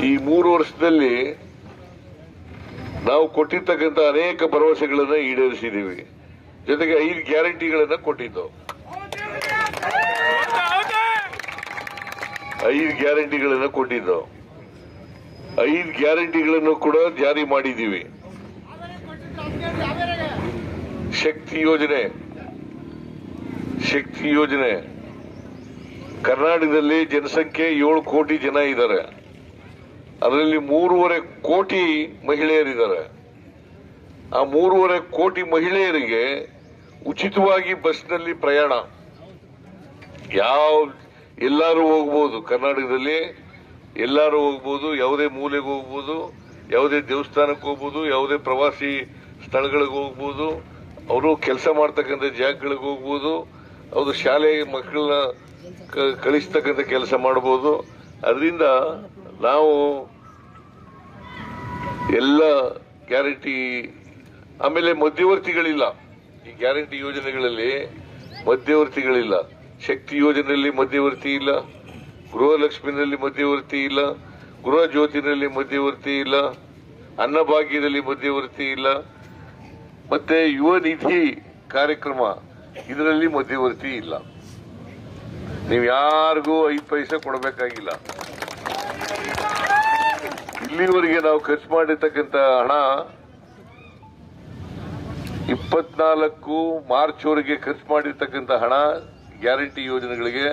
ಈ 3 ವರ್ಷದಲ್ಲಿ ನಾವು ಕೊಟ್ಟಿರ್ತಕ್ಕಂಥ ಅನೇಕ ಭರವಸೆಗಳನ್ನು ಈಡೇರಿಸಿದ್ದೀವಿ. ಜೊತೆಗೆ 5 ಗ್ಯಾರಂಟಿಗಳನ್ನು ಕೊಟ್ಟಿದ್ದು. 5 ಗ್ಯಾರಂಟಿಗಳನ್ನು ಕೊಟ್ಟಿದ್ದು. 5 ಗ್ಯಾರಂಟಿಗಳನ್ನು ಕೂಡ ಜಾರಿ ಮಾಡಿದ್ದೀವಿ. ಶಕ್ತಿ ಯೋಜನೆ ಕರ್ನಾಟಕದಲ್ಲಿ ಜನಸಂಖ್ಯೆ 7 ಕೋಟಿ ಜನ ಇದ್ದಾರೆ. ಅದರಲ್ಲಿ 3.5 ಕೋಟಿ ಮಹಿಳೆಯರಿದ್ದಾರೆ. ಆ 3.5 ಕೋಟಿ ಮಹಿಳೆಯರಿಗೆ ಉಚಿತವಾಗಿ ಬಸ್ನಲ್ಲಿ ಪ್ರಯಾಣ. ಎಲ್ಲರೂ ಹೋಗ್ಬೋದು, ಕರ್ನಾಟಕದಲ್ಲಿ ಎಲ್ಲರೂ ಹೋಗ್ಬೋದು, ಯಾವುದೇ ಮೂಲೆಗೆ ಹೋಗ್ಬೋದು, ಯಾವುದೇ ದೇವಸ್ಥಾನಕ್ಕೆ ಹೋಗ್ಬೋದು, ಯಾವುದೇ ಪ್ರವಾಸಿ ಸ್ಥಳಗಳಿಗೆ ಹೋಗ್ಬೋದು, ಅವರು ಕೆಲಸ ಮಾಡ್ತಕ್ಕಂಥ ಜಾಗಗಳಿಗೆ ಹೋಗ್ಬೋದು, ಅವರು ಶಾಲೆ ಮಕ್ಕಳನ್ನ ಕಳಿಸ್ತಕ್ಕಂಥ ಕೆಲಸ ಮಾಡಬಹುದು. ಅದರಿಂದ ನಾವು ಎಲ್ಲ ಗ್ಯಾರಂಟಿ. ಆಮೇಲೆ ಮಧ್ಯವರ್ತಿಗಳಿಲ್ಲ. ಈ ಗ್ಯಾರಂಟಿ ಯೋಜನೆಗಳಲ್ಲಿ ಮಧ್ಯವರ್ತಿಗಳಿಲ್ಲ. ಶಕ್ತಿ ಯೋಜನೆಯಲ್ಲಿ ಮಧ್ಯವರ್ತಿ ಇಲ್ಲ, ಗೃಹಲಕ್ಷ್ಮಿನಲ್ಲಿ ಮಧ್ಯವರ್ತಿ ಇಲ್ಲ, ಗೃಹ ಜ್ಯೋತಿನಲ್ಲಿ ಮಧ್ಯವರ್ತಿ ಇಲ್ಲ, ಅನ್ನಭಾಗ್ಯದಲ್ಲಿ ಮಧ್ಯವರ್ತಿ ಇಲ್ಲ, ಮತ್ತೆ ಯುವ ನಿಧಿ ಕಾರ್ಯಕ್ರಮ ಇದರಲ್ಲಿ ಮಧ್ಯವರ್ತಿ ಇಲ್ಲ. ನೀವು ಯಾರಿಗೂ 5 ಪೈಸೆ ಕೊಡಬೇಕಾಗಿಲ್ಲ. ಇಲ್ಲಿವರೆಗೆ ನಾವು ಖರ್ಚು ಮಾಡಿರ್ತಕ್ಕಂಥ ಹಣ 24 ಮಾರ್ಚ್ವರೆಗೆ ಖರ್ಚು ಮಾಡಿರ್ತಕ್ಕಂಥ ಹಣ ಗ್ಯಾರಂಟಿ ಯೋಜನೆಗಳಿಗೆ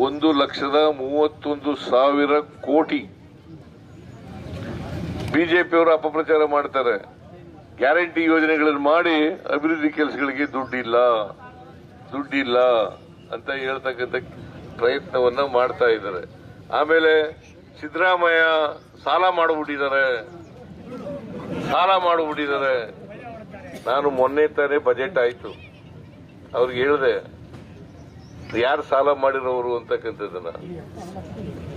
1,31,000 ಕೋಟಿ. ಬಿಜೆಪಿಯವರು ಅಪಪ್ರಚಾರ ಮಾಡ್ತಾರೆ. ಗ್ಯಾರಂಟಿ ಯೋಜನೆಗಳನ್ನು ಮಾಡಿ ಅಭಿವೃದ್ಧಿ ಕೆಲಸಗಳಿಗೆ ದುಡ್ಡಿಲ್ಲ ಅಂತ ಹೇಳ್ತಕ್ಕಂಥ ಪ್ರಯತ್ನವನ್ನ ಮಾಡ್ತಾ ಇದ್ದಾರೆ. ಆಮೇಲೆ ಸಿದ್ದರಾಮಯ್ಯ ಸಾಲ ಮಾಡಿಬಿಟ್ಟಿದ್ದಾರೆ. ನಾನು ಮೊನ್ನೆ ತಾನೇ ಬಜೆಟ್ ಆಯ್ತು, ಅವ್ರಿಗೆ ಹೇಳಿದೆ ಯಾರು ಸಾಲ ಮಾಡಿರೋರು ಅಂತಕ್ಕಂಥದ್ದನ್ನ.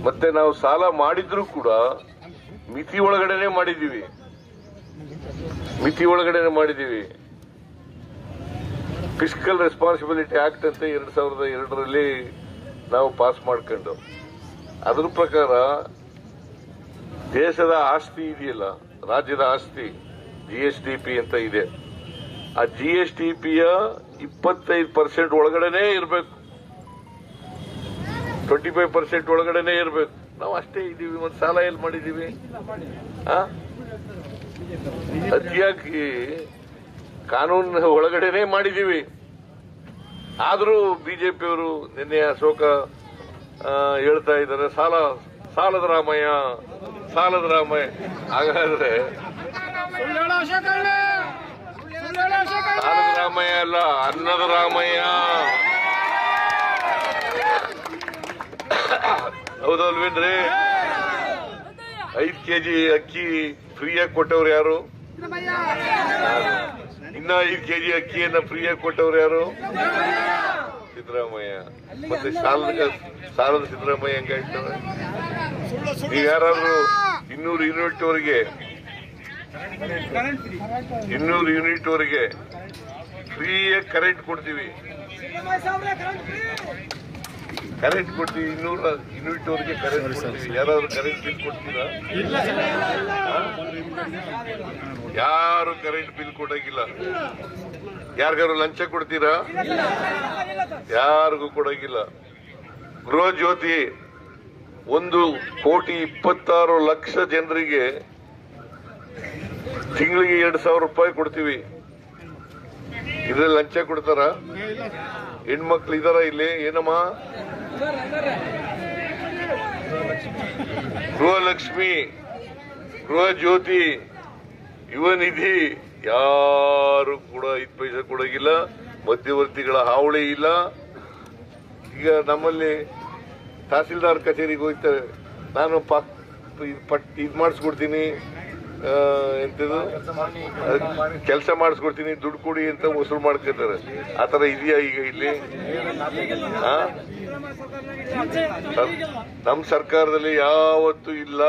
ಮತ್ತೆ ನಾವು ಸಾಲ ಮಾಡಿದ್ರು ಕೂಡ ಮಿತಿ ಒಳಗಡೆನೆ ಮಾಡಿದ್ದೀವಿ. ಫಿಸ್ಕಲ್ ರೆಸ್ಪಾನ್ಸಿಬಿಲಿಟಿ ಆಕ್ಟ್ ಅಂತ 2002ರಲ್ಲಿ ನಾವು ಪಾಸ್ ಮಾಡ್ಕೊಂಡು, ಅದ್ರ ಪ್ರಕಾರ ದೇಶದ ಆಸ್ತಿ ಇದೆಯಲ್ಲ, ರಾಜ್ಯದ ಆಸ್ತಿ GSDP ಅಂತ ಇದೆ. ಆ GSDPಯ 25% ಒಳಗಡೆನೆ ಇರಬೇಕು, 25% ಒಳಗಡೆನೆ ಇರಬೇಕು. ನಾವು ಅಷ್ಟೇ ಇದೀವಿ. ಒಂದು ಸಾಲ ಎಲ್ಲಿ ಮಾಡಿದೀವಿ? ಅತಿಯಾಗಿ ಕಾನೂನು ಒಳಗಡೆನೆ ಮಾಡಿದೀವಿ. ಆದರೂ ಬಿಜೆಪಿಯವರು ನಿನ್ನೆ ಅಶೋಕ ಹೇಳ್ತಾ ಇದ್ದಾರೆ ಸಾಲದ ರಾಮಯ್ಯ. ಹಾಗಾದ್ರೆ ಸಾಲದ ರಾಮಯ್ಯ ಅಲ್ಲ, ಅನ್ನದ ರಾಮಯ್ಯ. ಹೌದಲ್ವೇನ್ರಿ? 5 kg ಅಕ್ಕಿ ಫ್ರೀಯಾಗಿ ಕೊಟ್ಟವ್ರು ಯಾರು? ಇನ್ನ 5 kg ಅಕ್ಕಿಯನ್ನ ಫ್ರೀಯಾಗಿ ಕೊಟ್ಟವ್ರು ಯಾರು? ಸಿದ್ದರಾಮಯ್ಯ. ಮತ್ತೆ ಸಾಲದ ಸಿದ್ದರಾಮಯ್ಯ ಹೆಂಗಾಯ್ತವೆ? ನೀವು ಯಾರಾದ್ರೂ 200 ಯೂನಿಟ್ ವರೆಗೆ ಫ್ರೀಯಾಗಿ ಕರೆಂಟ್ ಕೊಡ್ತೀವಿ. 200 ಯೂನಿಟ್ ವರೆಗೆ ಕರೆಂಟ್ ಕೊಡ್ತೀವಿ. ಯಾರಾದ್ರೂ ಕರೆಂಟ್ ಬಿಲ್ ಕೊಡ್ತೀರಾ? ಯಾರು ಕರೆಂಟ್ ಬಿಲ್ ಕೊಡಂಗಿಲ್ಲ. ಯಾರಿಗಾರು ಲಂಚ ಕೊಡ್ತೀರಾ? ಯಾರಿಗೂ ಕೊಡಂಗಿಲ್ಲ. ಗೃಹ ಜ್ಯೋತಿ 1,26,00,000 ಜನರಿಗೆ ತಿಂಗಳಿಗೆ 2,000 ರೂಪಾಯಿ ಕೊಡ್ತೀವಿ. ಇದ್ರಲ್ಲಿ ಲಂಚ ಕೊಡ್ತಾರ? ಹೆಣ್ಮಕ್ಳು ಇದಾರ ಇಲ್ಲಿ? ಏನಮ್ಮ? ಗೃಹಲಕ್ಷ್ಮಿ, ಗೃಹ ಜ್ಯೋತಿ, ಯುವ ನಿಧಿ ಯಾರು ಕೂಡ 5 ಪೈಸೆ ಕೊಡೋಗಿಲ್ಲ. ಮಧ್ಯವರ್ತಿಗಳ ಹಾವಳಿ ಇಲ್ಲ. ಈಗ ನಮ್ಮಲ್ಲಿ ತಹಸೀಲ್ದಾರ್ ಕಚೇರಿಗೆ ಹೋಗ್ತೇವೆ, ನಾನು ಇದು ಮಾಡಿಸ್ಕೊಡ್ತೀನಿ, ಎಂತದು ಕೆಲಸ ಮಾಡಿಸ್ಕೊಡ್ತೀನಿ, ದುಡ್ಡು ಕೊಡಿ ಅಂತ ವಸೂಲು ಮಾಡ್ಕೊತಾರೆ. ಆತರ ಇದೆಯಾ ಈಗ ಇಲ್ಲಿ? ನಮ್ಮ ಸರ್ಕಾರದಲ್ಲಿ ಯಾವತ್ತೂ ಇಲ್ಲ.